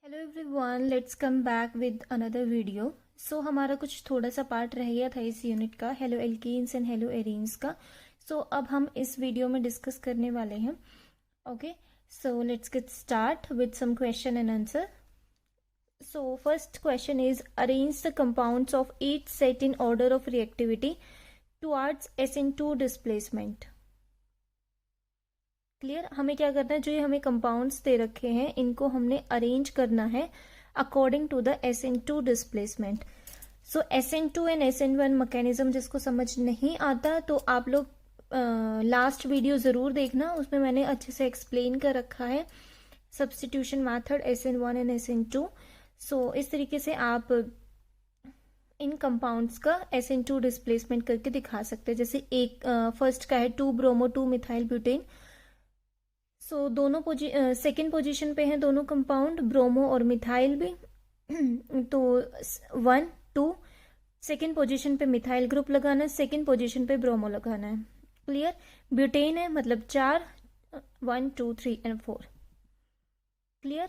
Hello everyone, let's come back with another video. So हमारा कुछ थोड़ा सा पार्ट रह गया था इस यूनिट का, hello alkenes and hello arenes का। सो अब हम इस वीडियो में डिस्कस करने वाले हैं। Okay, so let's get start with some question and answer. So first question is arrange the compounds of each set in order of reactivity towards SN2 displacement. Clear, हमें क्या करना है, जो ये हमें कंपाउंड्स दे रखे हैं इनको हमने अरेंज करना है according to the SN2 displacement. So SN2 and SN1 mechanism जिसको समझ नहीं आता तो आप लोग लास्ट वीडियो जरूर देखना, उसमें मैंने अच्छे से एक्सप्लेन कर रखा है substitution method SN1 and SN2। सो इस तरीके से आप इन कंपाउंड्स का SN2 डिस्प्लेसमेंट करके दिखा सकते हैं। जैसे एक फर्स्ट का है 2 ब्रोमो 2 मिथाइल ब्यूटेन। सो दोनों सेकेंड पोजीशन पे हैं दोनों कंपाउंड, ब्रोमो और मिथाइल भी। तो 1 2 सेकेंड पोजीशन पे मिथाइल ग्रुप लगाना है, सेकेंड पोजीशन पे ब्रोमो लगाना है। क्लियर, ब्यूटेन है मतलब 4, 1 2 3 एंड 4। क्लियर,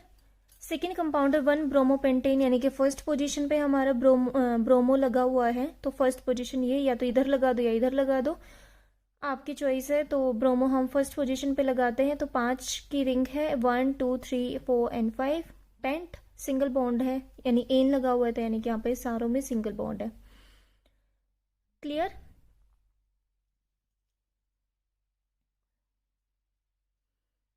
सेकेंड कंपाउंड है 1 ब्रोमो पेंटेन, यानी कि फर्स्ट पोजीशन पे हमारा ब्रोमो लगा हुआ है। तो फर्स्ट पोजीशन ये, या तो इधर लगा दो या इधर लगा दो, आपकी चॉइस है। तो ब्रोमो हम फर्स्ट पोजीशन पे लगाते हैं। तो 5 की रिंग है, 1 2 3 4 एंड 5। पेंट सिंगल बॉन्ड है, यानी एन लगा हुआ था, यानी कि यहाँ पे सारों में सिंगल बॉन्ड है। क्लियर,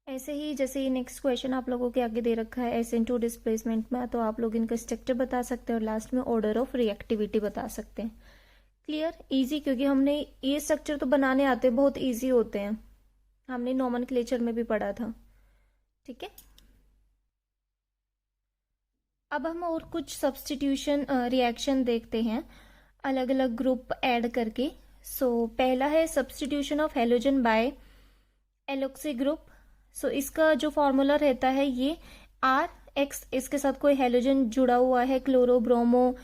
ऐसे ही जैसे नेक्स्ट क्वेश्चन आप लोगों के आगे दे रखा है SN2 डिस्प्लेसमेंट में, तो आप लोग इनका स्ट्रक्चर बता सकते हैं और लास्ट में ऑर्डर ऑफ रिएक्टिविटी बता सकते हैं। क्लियर, इजी, क्योंकि हमने ये स्ट्रक्चर तो बनाने आते हैं, बहुत इजी होते हैं, हमने नोमेनक्लेचर में भी पढ़ा था। ठीक है, अब हम और कुछ सब्स्टिट्यूशन रिएक्शन देखते हैं अलग अलग ग्रुप ऐड करके। सो पहला है substitution of halogen by alkoxy group. So इसका जो फॉर्मूला रहता है ये RX, इसके साथ कोई हेलोजन जुड़ा हुआ है, क्लोरो ब्रोमो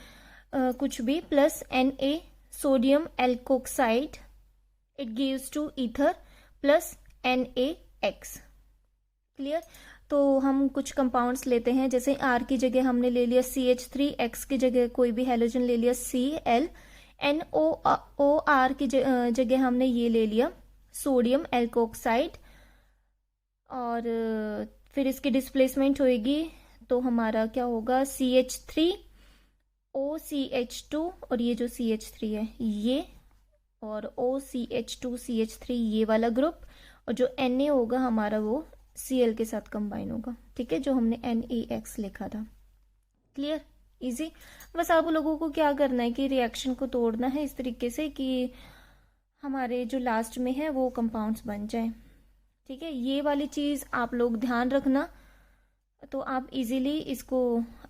कुछ भी, plus Na sodium alkoxide, it gives to ether plus NaX। Clear, तो हम कुछ कंपाउंड्स लेते हैं, जैसे R की जगह हमने ले लिया CH3, X की जगह कोई भी हेलोजन ले लिया Cl, NOR की जगह हमने ये ले लिया सोडियम एल्कोक्साइड, और फिर इसकी डिस्प्लेसमेंट होएगी तो हमारा क्या होगा CH3 OCH2, और ये जो CH3 है ये, और OCH2 CH3 ये वाला ग्रुप, और जो Na होगा हमारा वो Cl के साथ कंबाइन होगा। ठीक है, जो हमने NaX लिखा था। Clear, easy. बस आप लोगों को क्या करना है कि रिएक्शन को तोड़ना है इस तरीके से कि हमारे जो लास्ट में है वो कंपाउंड्स बन जाए। ठीक है, ये वाली चीज आप लोग ध्यान रखना, तो आप इजीली इसको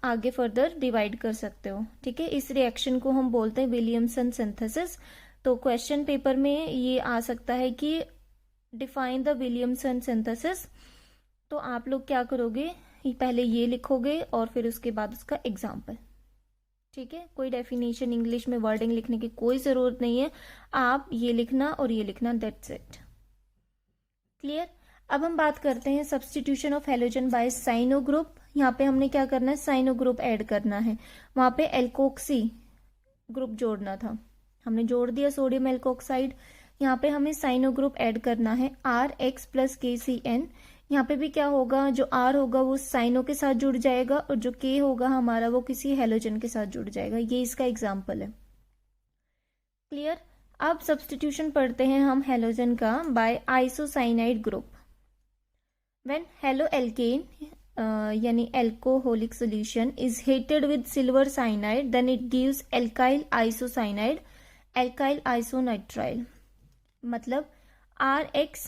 आगे फर्दर डिवाइड कर सकते हो। ठीक है, इस रिएक्शन को हम बोलते हैं विलियमसन सिंथेसिस। तो क्वेश्चन पेपर में ये आ सकता है कि डिफाइन द विलियमसन सिंथेसिस। तो आप लोग क्या करोगे, पहले ये लिखोगे और फिर उसके बाद उसका एग्जाम्पल। ठीक है, कोई डेफिनेशन इंग्लिश में वर्डिंग लिखने की कोई जरूरत नहीं है, आप ये लिखना और ये लिखना, दैट्स इट। क्लियर, अब हम बात करते हैं substitution of halogen by cyano group. यहाँ पे हमने क्या करना है, साइनो ग्रुप ऐड करना है, वहां पे एल्कोक्सी ग्रुप जोड़ना था, हमने जोड़ दिया सोडियम एल्कोक्साइड। यहाँ पे हमें साइनो ग्रुप ऐड करना है RX प्लस KCN। यहाँ पे भी क्या होगा, जो R होगा वो साइनो के साथ जुड़ जाएगा, और जो K होगा हमारा वो किसी हेलोजन के साथ जुड़ जाएगा। ये इसका एग्जाम्पल है। क्लियर, अब सब्स्टिट्यूशन पढ़ते हैं हम हेलोजन का by isocyanide group. When halo alkane यानी alcoholic solution is heated with silver cyanide, then it gives alkyl isocyanide, alkyl isonitrile। मतलब RX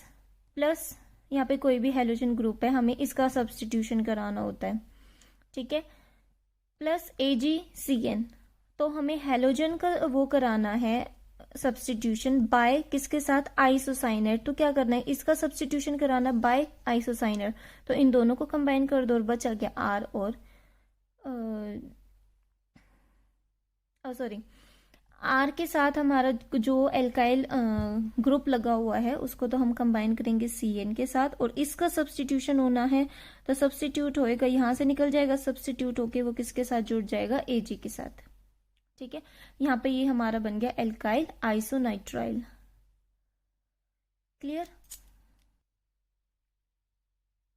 प्लस यहाँ पे कोई भी हेलोजन ग्रुप है, हमें इसका सब्स्टिट्यूशन कराना होता है। ठीक है, प्लस AgCN, तो हमें हेलोजन का वो कराना है सब्स्टिट्यूशन बाय किसके साथ, आइसोसाइनेट। तो क्या करना है, इसका सब्स्टिट्यूशन कराना बाय आइसोसाइनेट। तो इन दोनों को कंबाइन कर दो और बचा गया R और सॉरी आर के साथ हमारा जो एल्काइल ग्रुप लगा हुआ है उसको तो हम कंबाइन करेंगे CN के साथ, और इसका सब्स्टिट्यूशन होना है तो सब्स्टिट्यूट होएगा, यहाँ से निकल जाएगा, सब्स्टिट्यूट होके वो किसके साथ जुड़ जाएगा, Ag के साथ। ठीक है, यहाँ पे ये हमारा बन गया एल्काइल आइसोनाइट्राइल। क्लियर।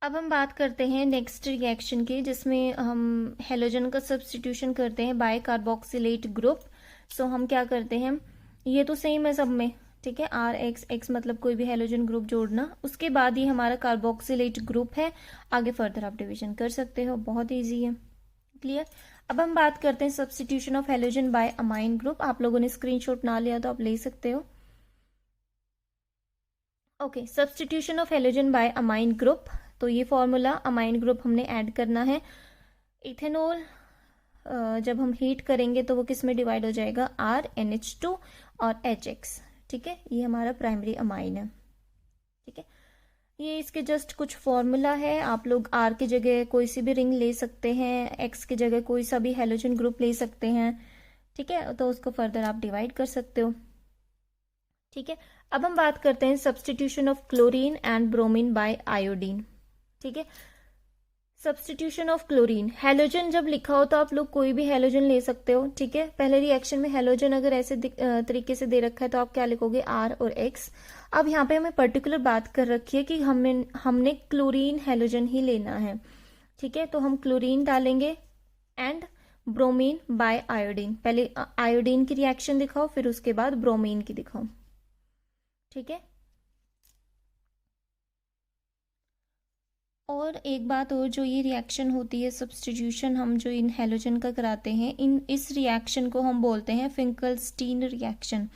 अब हम बात करते हैं नेक्स्ट रिएक्शन की, जिसमें हम हेलोजन का सब्स्टिट्यूशन करते हैं बाय कार्बोक्सिलेट ग्रुप। सो हम क्या करते हैं, ये तो सेम है सब में, ठीक है, RX मतलब कोई भी हेलोजन ग्रुप जोड़ना, उसके बाद ये हमारा कार्बोक्सिलेट ग्रुप है, आगे फर्दर आप डिवीजन कर सकते हो, बहुत ईजी है। क्लियर। अब हम बात करते हैं substitution of halogen by amine group. आप लोगों ने स्क्रीनशॉट ना लिया तो आप ले सकते हो। Okay, substitution of halogen by amine group, तो ये फॉर्मूला अमाइन ग्रुप हमने ऐड करना है। इथेनॉल जब हम हीट करेंगे तो वो किस में डिवाइड हो जाएगा, RNH2 और HX। ठीक है, ये हमारा प्राइमरी अमाइन है। ठीक है, ये इसके जस्ट कुछ फॉर्मूला है। आप लोग R की जगह कोई सी भी रिंग ले सकते हैं, X की जगह कोई सा भी हेलोजन ग्रुप ले सकते हैं। ठीक है, तो उसको फर्दर आप डिवाइड कर सकते हो। ठीक है, अब हम बात करते हैं substitution of chlorine and bromine by iodine. ठीक है, सब्स्टिट्यूशन ऑफ क्लोरीन, हेलोजन जब लिखा हो तो आप लोग कोई भी हेलोजन ले सकते हो। ठीक है, पहले रिएक्शन में हेलोजन अगर ऐसे तरीके से दे रखा है तो आप क्या लिखोगे, R और X। अब यहाँ पे हमें पर्टिकुलर बात कर रखी है कि हमने क्लोरीन हेलोजन ही लेना है। ठीक है, तो हम क्लोरीन डालेंगे एंड ब्रोमीन बाय आयोडीन। पहले आयोडीन की रिएक्शन दिखाओ, फिर उसके बाद ब्रोमीन की दिखाओ। ठीक है, और एक बात और, जो ये रिएक्शन होती है सब्स्टिट्यूशन हम जो इन हेलोजन का कराते हैं, इस रिएक्शन को हम बोलते हैं फिंकलस्टीन रिएक्शन।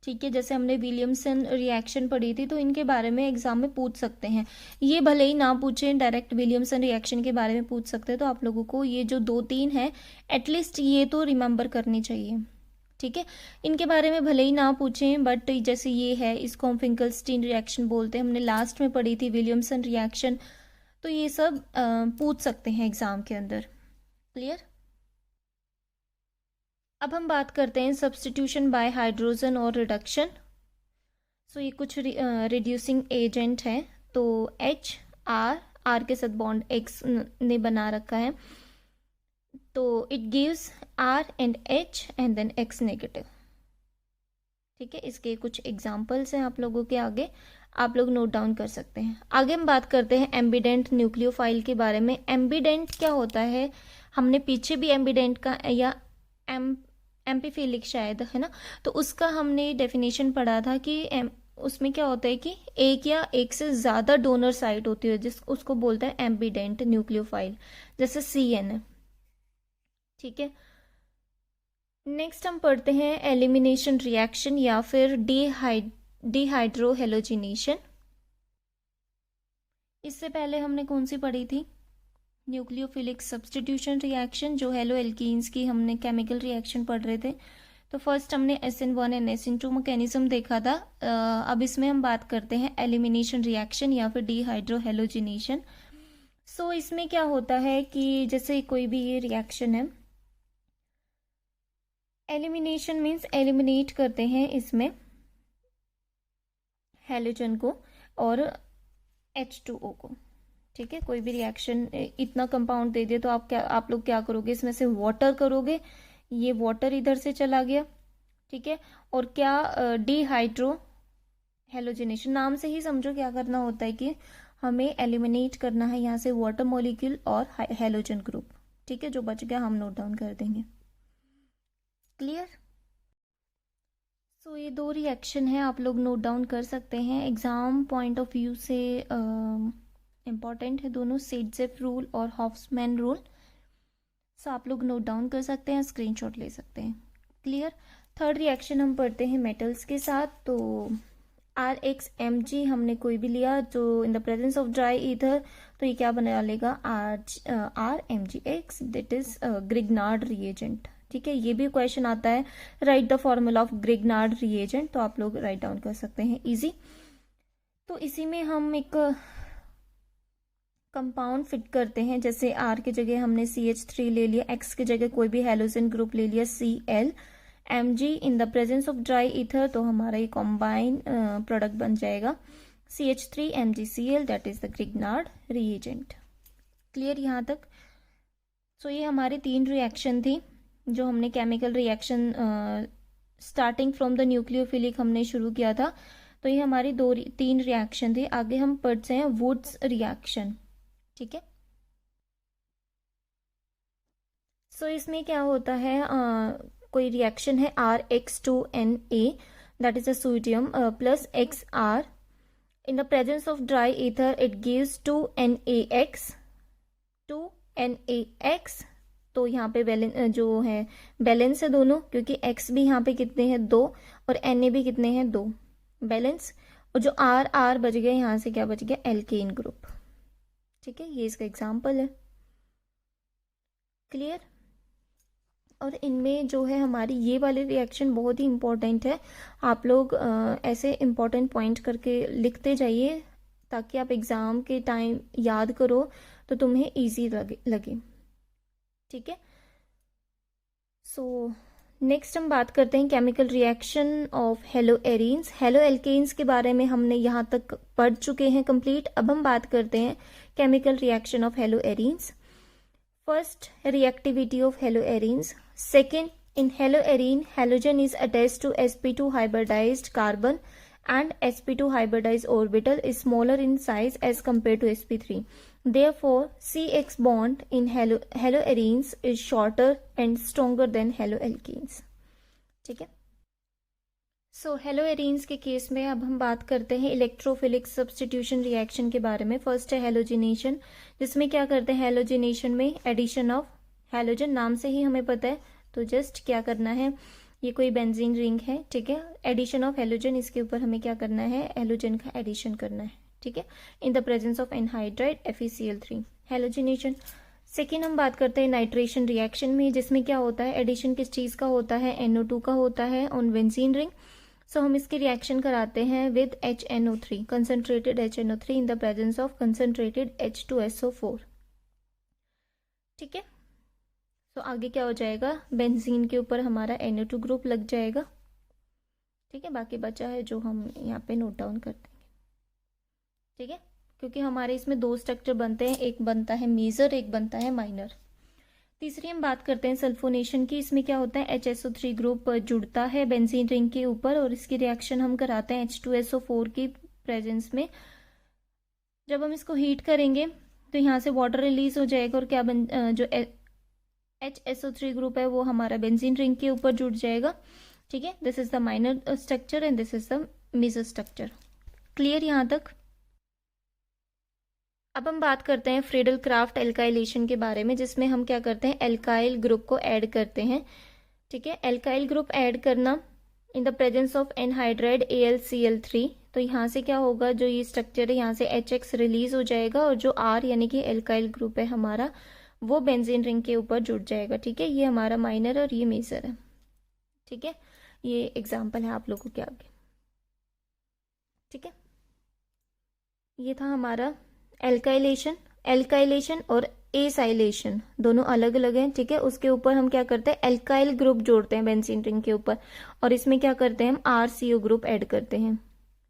ठीक है, जैसे हमने विलियमसन रिएक्शन पढ़ी थी तो इनके बारे में एग्जाम में पूछ सकते हैं। ये भले ही ना पूछें, डायरेक्ट विलियमसन रिएक्शन के बारे में पूछ सकते हैं, तो आप लोगों को ये जो 2-3 है एटलीस्ट ये तो रिमेंबर करनी चाहिए। ठीक है, इनके बारे में भले ही ना पूछें, बट जैसे ये है, इसको हम फिंकलस्टीन रिएक्शन बोलते हैं, हमने लास्ट में पढ़ी थी विलियमसन रिएक्शन, तो ये सब पूछ सकते हैं एग्जाम के अंदर। क्लियर। अब हम बात करते हैं सब्स्टिट्यूशन बाय हाइड्रोजन और रिडक्शन। सो ये कुछ रिड्यूसिंग एजेंट है, तो R के साथ बॉन्ड X ने बना रखा है, तो it gives R and H and then X negative. ठीक है, इसके कुछ एग्जाम्पल्स हैं आप लोगों के आगे, आप लोग नोट डाउन कर सकते हैं। आगे हम बात करते हैं एम्बिडेंट न्यूक्लियोफाइल के बारे में। एम्बिडेंट क्या होता है, हमने पीछे भी एम्बिडेंट का या एम्पीफिलिक शायद है ना, तो उसका हमने डेफिनेशन पढ़ा था कि उसमें क्या होता है कि एक या एक से ज़्यादा डोनर साइट होती है, जिस उसको बोलते हैं एम्बिडेंट न्यूक्लियोफाइल, जैसे CN है। ठीक है, नेक्स्ट हम पढ़ते हैं एलिमिनेशन रिएक्शन या फिर डिहाइड्रोहेलोजिनेशन। इससे पहले हमने कौन सी पढ़ी थी, न्यूक्लियोफिलिक सब्स्टिट्यूशन रिएक्शन, जो हेलो एल्कीन्स की हमने केमिकल रिएक्शन पढ़ रहे थे। तो फर्स्ट हमने SN1 एंड SN2 मैकेनिज्म देखा था। अब इसमें हम बात करते हैं एलिमिनेशन रिएक्शन या फिर डिहाइड्रोहेलोजिनेशन। सो इसमें क्या होता है कि जैसे कोई भी ये रिएक्शन है, एलिमिनेशन मीन्स एलिमिनेट करते हैं इसमें हेलोजन को और H2O को। ठीक है, कोई भी रिएक्शन इतना कंपाउंड दे दिया तो आप लोग क्या करोगे, इसमें से वाटर करोगे, ये वाटर इधर से चला गया। ठीक है, और क्या डिहाइड्रो हेलोजिनेशन, नाम से ही समझो क्या करना होता है कि हमें एलिमिनेट करना है यहाँ से वाटर मॉलिक्यूल और हेलोजन ग्रुप। ठीक है, जो बच गया हम नोट डाउन कर देंगे। क्लियर। सो ये 2 रिएक्शन है, आप लोग नोट डाउन कर सकते हैं, एग्जाम पॉइंट ऑफ व्यू से इम्पॉर्टेंट है दोनों, सेडजेफ रूल और हॉफ्समैन रूल। सो आप लोग नोट डाउन कर सकते हैं, स्क्रीनशॉट ले सकते हैं। क्लियर। थर्ड रिएक्शन हम पढ़ते हैं मेटल्स के साथ। तो RXMG हमने कोई भी लिया जो in the presence of dry ether, तो ये क्या बना लेगा, RMgX, that is Grignard reagent. ठीक है, ये भी क्वेश्चन आता है, right the formula of Grignard reagent, तो आप लोग राइट डाउन कर सकते हैं, इजी। तो इसी में हम एक कंपाउंड फिट करते हैं, जैसे R की जगह हमने CH3 ले लिया, X की जगह कोई भी हेलोजन ग्रुप ले लिया, Cl, Mg in the presence of dry ether, तो हमारा ये कॉम्बाइन प्रोडक्ट बन जाएगा CH3 MgCl, that is the Grignard reagent. Clear यहाँ तक? सो ये हमारी 3 रिएक्शन थी जो हमने chemical reaction starting from the nucleophilic हमने शुरू किया था। तो ये हमारी 3 रिएक्शन थी। आगे हम पढ़ते हैं वुड्स रिएक्शन। ठीक है, सो इसमें क्या होता है, कोई रिएक्शन है RX2Na, that is a sodium plus XR in the presence of dry ether, it gives 2NaX। तो यहाँ पे बैलेंस जो है, बैलेंस है दोनों, क्योंकि X भी यहाँ पे कितने हैं 2 और Na भी कितने हैं 2, बैलेंस। और जो R बच गया, यहाँ से क्या बच गया, एल्केन ग्रुप। ठीक है, ये इसका एग्जाम्पल है। क्लियर? और इनमें जो है हमारी ये वाली रिएक्शन बहुत ही इंपॉर्टेंट है। आप लोग ऐसे इंपॉर्टेंट पॉइंट करके लिखते जाइए ताकि आप एग्ज़ाम के टाइम याद करो तो तुम्हें इजी लगे। ठीक है, सो नेक्स्ट हम बात करते हैं chemical reaction of halo arenes. Halo alkanes के बारे में हमने यहाँ तक पढ़ चुके हैं कंप्लीट। अब हम बात करते हैं chemical reaction of halo arenes. First, reactivity of haloarenes. Second, in haloarene, halogen is attached to sp2 hybridized carbon and sp2 hybridized orbital is smaller in size as compared to sp3. Therefore, CX bond in haloarenes is shorter and stronger than haloalkenes. ठीक है, सो haloarenes के case में अब हम बात करते हैं electrophilic substitution reaction के बारे में। फर्स्ट है हेलोजिनेशन, जिसमें क्या करते हैं, हेलोजिनेशन में एडिशन ऑफ हेलोजन, नाम से ही हमें पता है, तो जस्ट क्या करना है, ये कोई बेंजीन रिंग है, ठीक है, एडिशन ऑफ हेलोजन, इसके ऊपर हमें क्या करना है, हेलोजन का एडिशन करना है। ठीक है, in the presence of anhydride FeCl3, halogenation. Second हम बात करते हैं नाइट्रेशन रिएक्शन में, जिसमें क्या होता है, एडिशन किस चीज़ का होता है, NO2 का होता है ऑन बेंजीन रिंग। सो हम इसकी रिएक्शन कराते हैं with HNO3, concentrated HNO3 in the presence of concentrated H2SO4। ठीक है, तो आगे क्या हो जाएगा, बेंजीन के ऊपर हमारा NO2 ग्रुप लग जाएगा। ठीक है, बाकी बचा है जो हम यहाँ पे नोट डाउन कर देंगे। ठीक है, क्योंकि हमारे इसमें 2 स्ट्रक्चर बनते हैं, एक बनता है मेजर, एक बनता है माइनर। तीसरी हम बात करते हैं सल्फोनेशन की। इसमें क्या होता है, HSO3 ग्रुप जुड़ता है बेंजीन रिंग के ऊपर और इसकी रिएक्शन हम कराते हैं H2SO4 की प्रेजेंस में। जब हम इसको हीट करेंगे तो यहाँ से वाटर रिलीज हो जाएगा और क्या जो HSO3 ग्रुप है वो हमारा बेंजीन रिंग के ऊपर जुड़ जाएगा। ठीक है, this is the minor structure and this is the major structure. Clear यहाँ तक? अब हम बात करते हैं फ्रीडल क्राफ्ट एल्काइलेशन के बारे में, जिसमें हम क्या करते हैं, एल्काइल ग्रुप को ऐड करते हैं। ठीक है, एल्काइल ग्रुप ऐड करना in the presence of anhydride AlCl3। तो यहाँ से क्या होगा, जो ये स्ट्रक्चर है यहाँ से HX रिलीज हो जाएगा और जो R यानी कि एल्काइल ग्रुप है हमारा वो बेंजीन रिंग के ऊपर जुड़ जाएगा। ठीक है, ये हमारा माइनर और ये मेजर है। ठीक है, ये एग्जाम्पल है आप लोगों के आगे। ठीक है, ये था हमारा एल्काइलेशन और एसाइलेशन दोनों अलग अलग हैं। ठीक है, उसके ऊपर हम क्या करते हैं, एल्काइल ग्रुप जोड़ते हैं बेंजीन रिंग के ऊपर और इसमें क्या करते हैं, हम RCO ग्रुप ऐड करते हैं।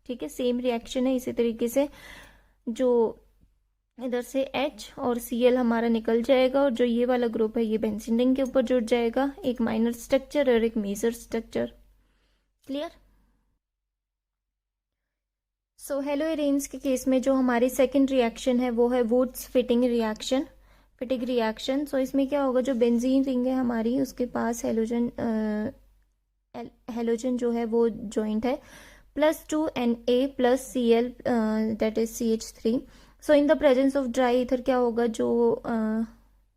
ठीक है, सेम रिएक्शन है। इसी तरीके से जो इधर से H और Cl हमारा निकल जाएगा और जो ये वाला ग्रुप है ये बेंजीन रिंग के ऊपर जुड़ जाएगा, एक माइनर स्ट्रक्चर और एक मेजर स्ट्रक्चर। क्लियर? सो हेलोएरीन्स के केस में जो हमारी सेकंड रिएक्शन है वो है वुड्स फिटिंग रिएक्शन। सो इसमें क्या होगा, जो बेंजीन रिंग है हमारी उसके पास हेलोजन जो है वो जॉइंट है +2Na + Cl that is CH3। So in the presence of dry ether क्या होगा, जो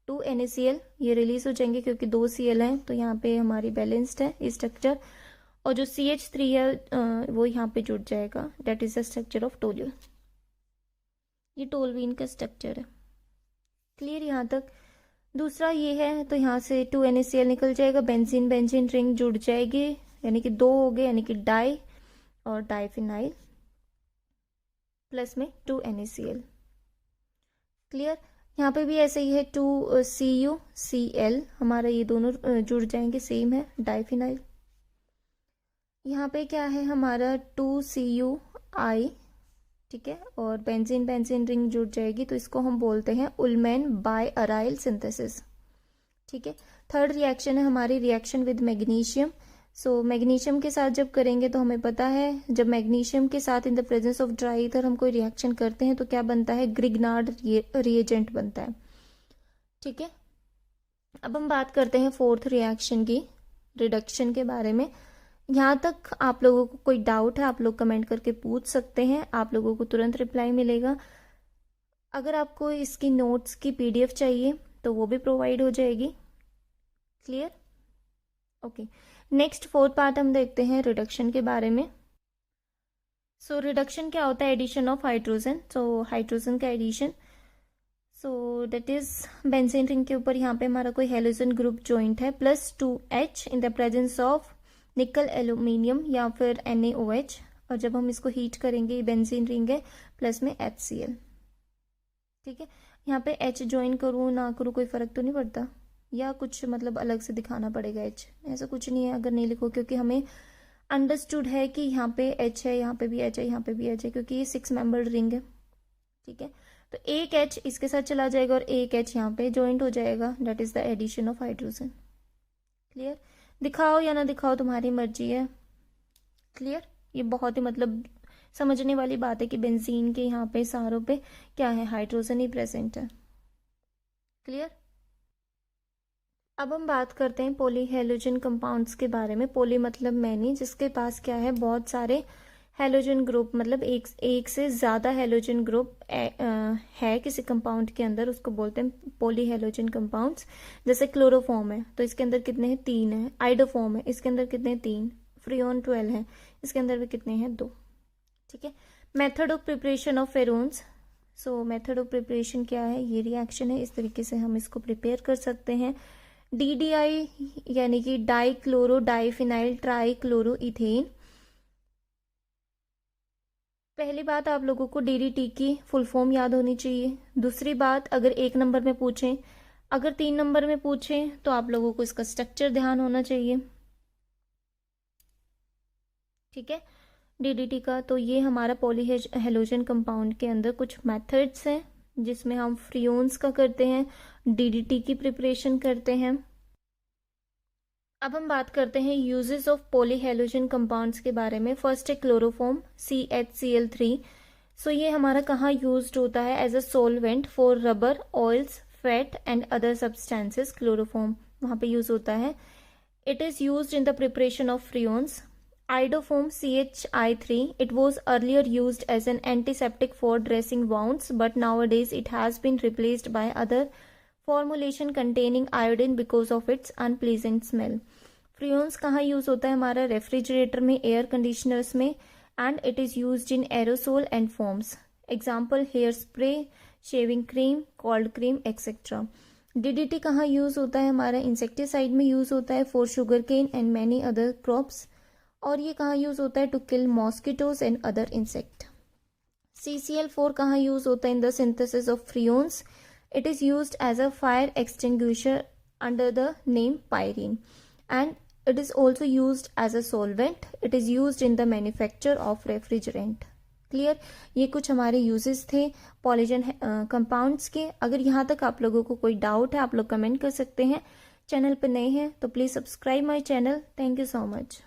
2 NaCl ये रिलीज हो जाएंगे क्योंकि 2 Cl हैं, तो यहाँ पे हमारी बैलेंस्ड है ये स्ट्रक्चर, और जो CH3 है वो यहाँ पे जुड़ जाएगा, that is the structure of toluene. ये टोल्यूइन का स्ट्रक्चर है। क्लियर यहाँ तक? दूसरा ये है, तो यहाँ से 2 NaCl निकल जाएगा, बेंजीन रिंग जुड़ जाएगी, यानी कि 2 हो गए, यानी कि डाई और डाइफिनाइल प्लस में 2 NaCl। क्लियर? यहाँ पे भी ऐसे ही है, 2 CuCl हमारा ये दोनों जुड़ जाएंगे, सेम है डाइफिनाइल। यहाँ पे क्या है हमारा 2CuI, ठीक है, और बेंजीन बेंजीन रिंग जुड़ जाएगी, तो इसको हम बोलते हैं उलमैन बाय अराइल सिंथेसिस, ठीक है। थर्ड रिएक्शन है हमारी reaction with magnesium. So magnesium के साथ जब करेंगे तो हमें पता है जब मैग्नीशियम के साथ in the presence of dry ether हम कोई रिएक्शन करते हैं तो क्या बनता है, ग्रिग्नार्ड रिएजेंट बनता है, ठीक है। अब हम बात करते हैं फोर्थ रिएक्शन की, रिडक्शन के बारे में। यहाँ तक आप लोगों को कोई डाउट है आप लोग कमेंट करके पूछ सकते हैं, आप लोगों को तुरंत रिप्लाई मिलेगा। अगर आपको इसकी नोट्स की PDF चाहिए तो वो भी प्रोवाइड हो जाएगी। Clear? Okay, next fourth part हम देखते हैं रिडक्शन के बारे में। सो रिडक्शन क्या होता है, addition of hydrogen. So hydrogen का addition, so that is benzene ring के ऊपर यहाँ पे हमारा कोई हेलोजन ग्रुप जॉइंट है, +2H in the presence of निकल एल्यूमिनियम या फिर NaOH, और जब हम इसको हीट करेंगे बेंजीन रिंग है, प्लस में HCl, ठीक है। यहाँ पे H ज्वाइन करूँ ना करूँ कोई फर्क तो नहीं पड़ता, या कुछ मतलब अलग से दिखाना पड़ेगा H? ऐसा कुछ नहीं है अगर नहीं लिखो, क्योंकि हमें अंडरस्टूड है कि यहाँ पे H है, यहाँ पे भी H है, यहाँ पे भी H है, क्योंकि ये 6 मेंबर्ड रिंग है, ठीक है। तो एक H इसके साथ चला जाएगा और एक H यहाँ पे ज्वाइंट हो जाएगा, that is the addition of hydrogen. Clear? दिखाओ या ना दिखाओ तुम्हारी मर्जी है। क्लियर? ये बहुत ही मतलब समझने वाली बात है कि बेंजीन के यहाँ पे सारों पे क्या है, हाइड्रोजन ही प्रेजेंट है। क्लियर? अब हम बात करते हैं पॉली हेलोजन कंपाउंड्स के बारे में। पॉली मतलब मैनी, जिसके पास क्या है, बहुत सारे हेलोजन ग्रुप, मतलब एक से ज़्यादा हेलोजन ग्रुप है किसी कंपाउंड के अंदर, उसको बोलते हैं पॉली हेलोजन कंपाउंड्स। जैसे क्लोरोफॉर्म है तो इसके अंदर कितने हैं, 3 है। आइडोफॉर्म है, इसके अंदर कितने हैं, 3। फ्रियोन 12 है, इसके अंदर भी कितने हैं, 2, ठीक है। Method of preparation of phenols. So method of preparation क्या है, ये रिएक्शन है, इस तरीके से हम इसको प्रिपेयर कर सकते हैं। DDI यानी कि die chloro diphenyl try chloro ethane. पहली बात आप लोगों को DDT की फुल फॉर्म याद होनी चाहिए। दूसरी बात, अगर 1 नंबर में पूछें, अगर 3 नंबर में पूछें तो आप लोगों को इसका स्ट्रक्चर ध्यान होना चाहिए, ठीक है, DDT का। तो ये हमारा पॉली हेलोजन कंपाउंड के अंदर कुछ मेथड्स हैं जिसमें हम फ्रियोन्स का करते हैं, DDT की प्रिपरेशन करते हैं। अब हम बात करते हैं uses of poly halogen compounds के बारे में। फर्स्ट है क्लोरोफॉर्म, CHCl3। सो ये हमारा कहाँ यूज्ड होता है, as a solvent for rubber, oils, fat and other substances. Chloroform वहाँ पे यूज होता है। It is used in the preparation of freons. Iodoform, CHI3, it was earlier used as an antiseptic for dressing wounds, but nowadays it has been replaced by other formulation containing iodine because of its unpleasant smell. Freons कहाँ use होता है, हमारा refrigerator में, air conditioners में, and it is used in aerosol and forms. Example hair spray, shaving cream, cold cream etcetera. DDT कहाँ use होता है, हमारा इंसेक्टिसाइड में यूज होता है for sugar cane and many other crops. और ये कहाँ यूज होता है, to kill mosquitoes and other insect. CCl4 कहाँ यूज होता है, in the synthesis of freons. It is used as a fire extinguisher under the name Pyrene, and it is also used as a solvent. It is used in the manufacture of refrigerant. Clear? ये कुछ हमारे uses थे पॉलीजन compounds के। अगर यहाँ तक आप लोगों को कोई डाउट है आप लोग कमेंट कर सकते हैं। चैनल पर नए हैं तो please subscribe my channel. Thank you so much.